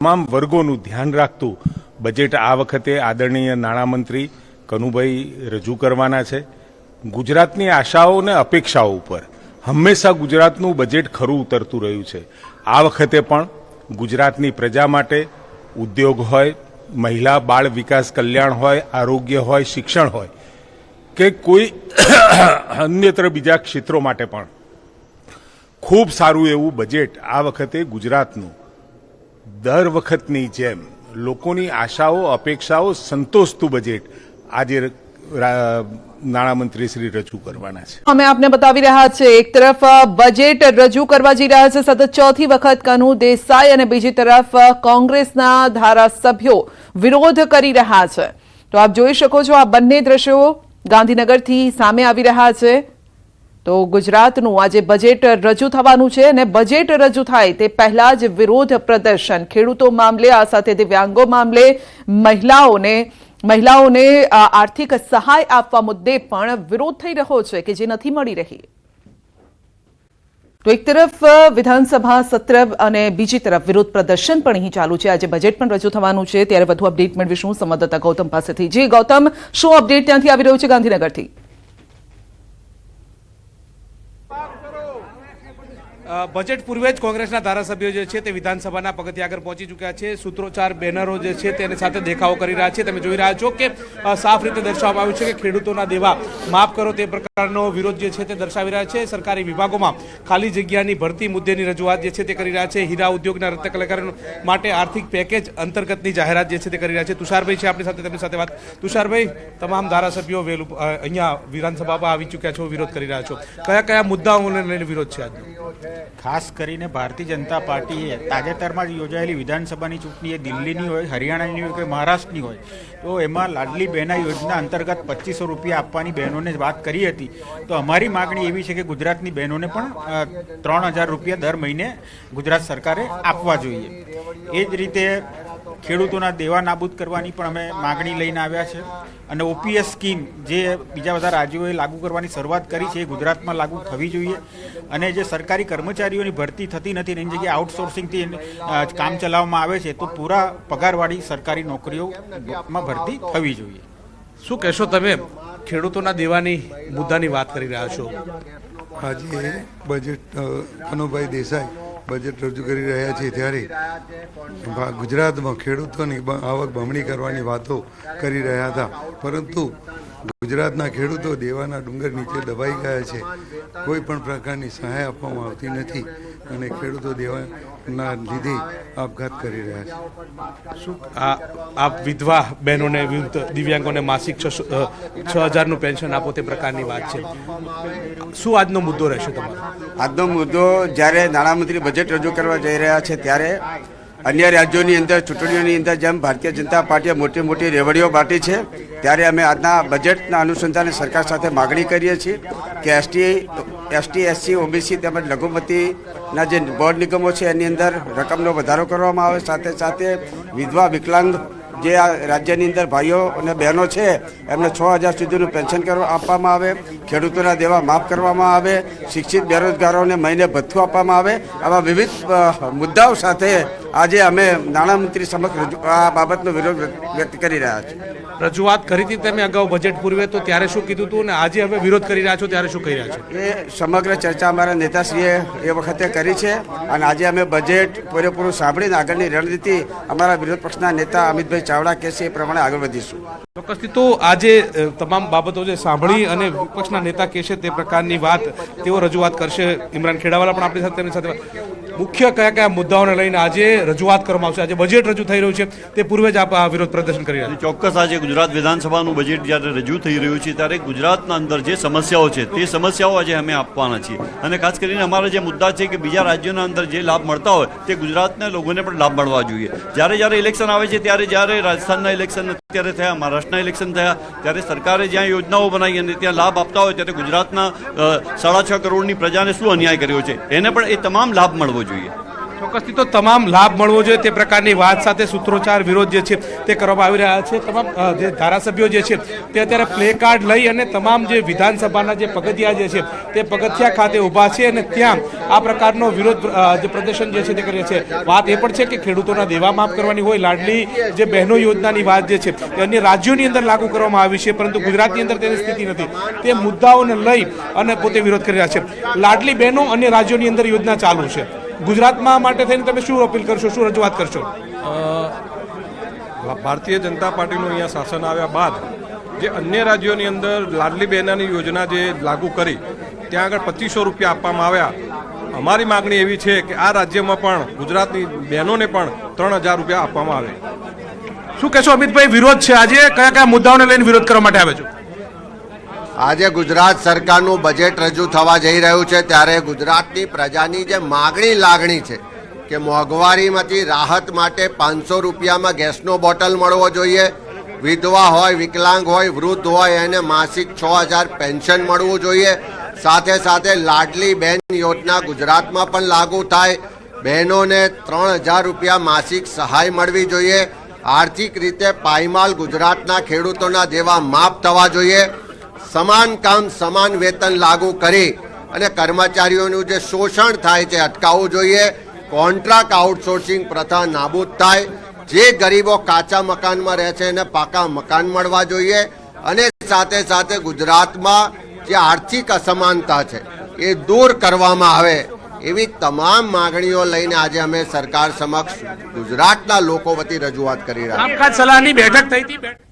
તમામ વર્ગોનું ધ્યાન રાખતું બજેટ આ વખતે આદરણીય નાણામંત્રી કનુભાઈ રજૂ કરવાના છે। ગુજરાતની આશાઓ અને અપેક્ષાઓ ઉપર હંમેશા ગુજરાતનું બજેટ ખરું ઉતરતું રહ્યું છે। આ વખતે પણ ગુજરાતની પ્રજા માટે ઉદ્યોગ હોય, મહિલા બાળ વિકાસ કલ્યાણ હોય, આરોગ્ય હોય, શિક્ષણ હોય કે કોઈ અન્યત્ર બીજા ક્ષેત્રો માટે પણ ખૂબ સારું એવું બજેટ આ વખતે ગુજરાતનું દર વખતની જેમ લોકોની આશાઓ અપેક્ષાઓ સંતોષતું બજેટ આજે નાણામંત્રી શ્રી રજૂ કરવાના છે। અમે આપને બતાવી રહ્યા છે, એક તરફ બજેટ રજૂ કરવા જઈ રહ્યા છે સતત ચોથી વખત કનુ દેસાઈ અને બીજી તરફ કોંગ્રેસના ધારાસભ્યો વિરોધ કરી રહ્યા છે। તો આપ જોઈ શકો છો, આ બંને દ્રશ્યો ગાંધીનગરથી સામે આવી રહ્યા છે। તો ગુજરાતનું આજે બજેટ રજૂ થવાનું છે અને બજેટ રજૂ થાય તે પહેલા જ વિરોધ પ્રદર્શન ખેડૂતો મામલે, આ સાથે દિવ્યાંગો મામલે, મહિલાઓને આર્થિક સહાય આપવા મુદ્દે પણ વિરોધ થઈ રહ્યો છે કે જે નથી મળી રહી। તો એક તરફ વિધાનસભા સત્ર અને બીજી તરફ વિરોધ પ્રદર્શન પણ અહીં ચાલુ છે। આજે બજેટ પણ રજૂ થવાનું છે, ત્યારે વધુ અપડેટ મેળવીશું સંવાદદાતા ગૌતમ પાસેથી। જી ગૌતમ, શું અપડેટ ત્યાંથી આવી રહ્યું છે ગાંધીનગરથી? બજેટ પૂર્વે જ કોંગ્રેસના ધારાસભ્યો જે છે તે વિધાનસભાના પગથિયા આગળ પહોંચી ચૂક્યા છે। સૂત્રોચ્ચાર બેનરો જે છે તેની સાથે દેખાવો કરી રહ્યા છે। તમે જોઈ રહ્યા છો કે સાફ રીતે દર્શાવવામાં આવ્યું છે કે ખેડૂતોના દેવા માફ કરો તે પ્રકારનો વિરોધ જે છે તે દર્શાવી રહ્યા છે। સરકારી વિભાગોમાં ખાલી જગ્યાની ભરતી મુદ્દેની રજૂઆત જે છે તે કરી રહ્યા છે। હીરા ઉદ્યોગના રત્ન કલાકારો માટે આર્થિક પેકેજ અંતર્ગતની જાહેરાત જે છે તે કરી રહ્યા છે। તુષારભાઈ છે આપણી સાથે, તેમની સાથે વાત। તુષારભાઈ, તમામ ધારાસભ્યો અહીંયા વિધાનસભામાં આવી ચૂક્યા છો, વિરોધ કરી રહ્યા છો, કયા કયા મુદ્દાઓને લઈને વિરોધ છે આજનો? ખાસ કરીને ભારતીય જનતા પાર્ટીએ તાજેતરમાં જ યોજાયેલી વિધાનસભાની ચૂંટણી એ દિલ્હીની હોય, હરિયાણાની હોય કે મહારાષ્ટ્રની હોય, તો એમાં લાડલી બહેના યોજના અંતર્ગત 2500 રૂપિયા આપવાની બહેનોને વાત કરી હતી। તો અમારી માગણી એવી છે કે ગુજરાતની બહેનોને પણ 3000 રૂપિયા દર મહિને ગુજરાત સરકારે આપવા જોઈએ। એ જ રીતે ખેડૂતોના દેવા નાબૂદ કરવાની પણ અમે માગણી લઈને આવ્યા છે અને ઓપીએસ સ્કીમ જે બીજા બધા રાજ્યોએ લાગુ કરવાની શરૂઆત કરી છે એ ગુજરાતમાં લાગુ થવી જોઈએ અને જે સરકારી કર્મચારીઓની ભરતી થતી નથી એની જગ્યાએ આઉટસોર્સિંગથી કામ ચલાવવામાં આવે છે તો પૂરા પગારવાળી સરકારી નોકરીઓમાં ભરતી થવી જોઈએ। શું કહેશો તમે? ખેડૂતોના દેવાની મુદ્દાની વાત કરી રહ્યા છો। આજે બજેટ કનુભાઈ દેસાઈ બજેટ રજૂ કરી રહ્યા છે ત્યારે ગુજરાતમાં ખેડૂતોની આવક બમણી કરવાની વાતો કરી રહ્યા હતા, પરંતુ ગુજરાતના ખેડૂતો દેવાના ડુંગર નીચે દબાઈ ગયા છે। કોઈ પણ પ્રકારની સહાય આપવામાં આવતી નથી અને ખેડૂતો દેવાના લીધે આપઘાત કરી રહ્યા છે। શું આપ વિધવા બહેનોને, દિવ્યાંગોને માસિક 6000નું પેન્શન આપો તે પ્રકારની વાત છે, શું આજનો મુદ્દો રહેશે તમારો? આજનો મુદ્દો, જ્યારે નાણામંત્રી બજેટ રજૂ કરવા જઈ રહ્યા છે ત્યારે અન્ય રાજ્યોની અંદર ચૂંટણીઓની અંદર જેમ ભારતીય જનતા પાર્ટીએ મોટી મોટી રેવડીઓ બાંટી છે, ત્યારે અમે આજના બજેટના અનુસંધાને સરકાર સાથે માગણી કરીએ છીએ કે એસટી, એસસી, ઓબીસી તેમજ લઘુમતીના જે બોર્ડ નિગમો છે એની અંદર રકમનો વધારો કરવામાં આવે, સાથે સાથે વિધવા વિકલાંગ જે આ રાજ્યની અંદર ભાઈઓ અને બહેનો છે એમને 6000 સુધીનું પેન્શન આપવામાં આવે, ખેડૂતોના દેવા માફ કરવામાં આવે, શિક્ષિત બેરોજગારોને મહિને ભથ્થું આપવામાં આવે। આવા વિવિધ મુદ્દાઓ સાથે આજે અમે નાણામંત્રી સમક્ષ આ બાબતનો વિરોધ વ્યક્ત કરી રહ્યા છીએ। રજૂઆત કરી હતી તમે અગાઉ બજેટ પૂર્વે, તો ત્યારે શું કીધું હતું અને આજે હવે વિરોધ કરી રહ્યા છો ત્યારે શું કહી રહ્યા છો? એ સમગ્ર ચર્ચા અમારા નેતાશ્રીએ એ વખતે કરી છે અને આજે અમે બજેટ પૂરેપૂરું સાંભળીને આગળની રણનીતિ અમારા વિરોધ પક્ષના નેતા અમિતભાઈ ચાવડા કહે છે એ પ્રમાણે આગળ વધીશું। ચોક્કસથી તો આજે તમામ બાબતો જે સાંભળી અને વિપક્ષના નેતા કહેશે તે પ્રકારની વાત તેઓ રજૂઆત કરશે। ઇમરાન ખેડાવાલા પણ આપણી સાથે, તેમની સાથે મુખ્ય કયા કયા મુદ્દાઓને લઈને આજે રજૂઆત કરવામાં આવશે? આજે બજેટ રજૂ થઈ રહ્યું છે તે પૂર્વે જ આપ આ વિરોધ પ્રદર્શન કરી રહ્યા છો? ચોક્કસ આજે ગુજરાત વિધાનસભાનું બજેટ જ્યારે રજૂ થઈ રહ્યું છે ત્યારે ગુજરાતના અંદર જે સમસ્યાઓ છે તે સમસ્યાઓ આજે અમે આપવાના છીએ અને ખાસ કરીને અમારા જે મુદ્દા છે કે બીજા રાજ્યોના અંદર જે લાભ મળતા હોય તે ગુજરાતના લોકોને પણ લાભ મળવા જોઈએ। જ્યારે ઇલેક્શન આવે છે ત્યારે જ્યારે રાજસ્થાનના ઇલેક્શન અત્યારે થયા, મહારાષ્ટ્રના ઇલેક્શન થયા, ત્યારે સરકારે જ્યાં યોજનાઓ બનાવી અને ત્યાં લાભ આપતા હોય ત્યારે ગુજરાતના 6.5 કરોડની પ્રજાને શું અન્યાય કર્યો છે એને પણ એ તમામ લાભ મળવો જોઈએ। ચોક્કસથી તો તમામ લાભ મળવો જોઈએ તે પ્રકારની વાત સાથે સૂત્રોચ્ચાર વિરોધ જે છે તે કરવામાં આવી રહ્યા છે. તમામ જે ધારાસભ્યો જે છે તે અત્યારે પ્લે કાર્ડ લઈ અને તમામ જે વિધાનસભાના જે પગથિયા જે છે તે પગથિયા ખાતે ઊભા છે અને ત્યાં આ પ્રકારનો વિરોધ જે પ્રદર્શન જે છે તે કરે છે. વાત એ પણ છે કે ખેડૂતોના દેવા માફ કરવાની હોય, લાડલી જે બહેનો યોજનાની વાત જે છે તે અન્ય રાજ્યોની અંદર લાગુ કરવામાં આવી છે, પરંતુ ગુજરાતની અંદર તેની સ્થિતિ નથી. તે મુદ્દાઓને લઈ અને પોતે વિરોધ કરી રહ્યા છે. લાડલી બહેનો અન્ય રાજ્યોની અંદર યોજના ચાલુ છે, ગુજરાતમાં માટે થઈને તમે શું અપીલ કરશો, શું રજૂઆત કરશો? ભારતીય જનતા પાર્ટીનું અહીંયા શાસન આવ્યા બાદ જે અન્ય રાજ્યોની અંદર લાડલી બહેનાની યોજના જે લાગુ કરી ત્યાં આગળ 2500 રૂપિયા આપવામાં આવ્યા. અમારી માગણી એવી છે કે આ રાજ્યમાં પણ ગુજરાતની બહેનોને પણ 3000 રૂપિયા આપવામાં આવે. શું કહેશો અમિતભાઈ, વિરોધ છે આજે, કયા કયા મુદ્દાઓને લઈને વિરોધ કરવા માટે આવે છે? આજે ગુજરાત સરકારનું બજેટ રજૂ થવા જઈ રહ્યું છે ત્યારે ગુજરાતની પ્રજાની જે માગણી લાગણી છે કે મોંઘવારીમાંથી રાહત માટે 500 રૂપિયામાં ગેસનો બોટલ મળવો જોઈએ, વિધવા હોય, વિકલાંગ હોય, વૃદ્ધ હોય એને માસિક 6000 પેન્શન મળવું જોઈએ, સાથે સાથે લાડલી બહેન યોજના ગુજરાતમાં પણ લાગુ થાય, બહેનોને 3000 રૂપિયા માસિક સહાય મળવી જોઈએ, આર્થિક રીતે પાયમાલ ગુજરાતના ખેડૂતોના દેવા માફ થવા જોઈએ, સમાન કામ સમાન વેતન લાગુ કરી અને કર્મચારીઓનું જે શોષણ થાય છે અટકાવવું જોઈએ, કોન્ટ્રાક્ટ આઉટસોર્સિંગ પ્રથા નાબૂદ થાય, જે ગરીબો કાચા મકાનમાં રહે છે એને પાકા મકાન મળવા જોઈએ અને સાથે સાથે ગુજરાતમાં જે આર્થિક અસમાનતા છે એ દૂર કરવામાં આવે એવી તમામ માગણીઓ લઈને આજે અમે સરકાર સમક્ષ ગુજરાતના લોકો વતી રજૂઆત કરી રહ્યા છીએ. કામકાજ સલાહની બેઠક થઈ હતી.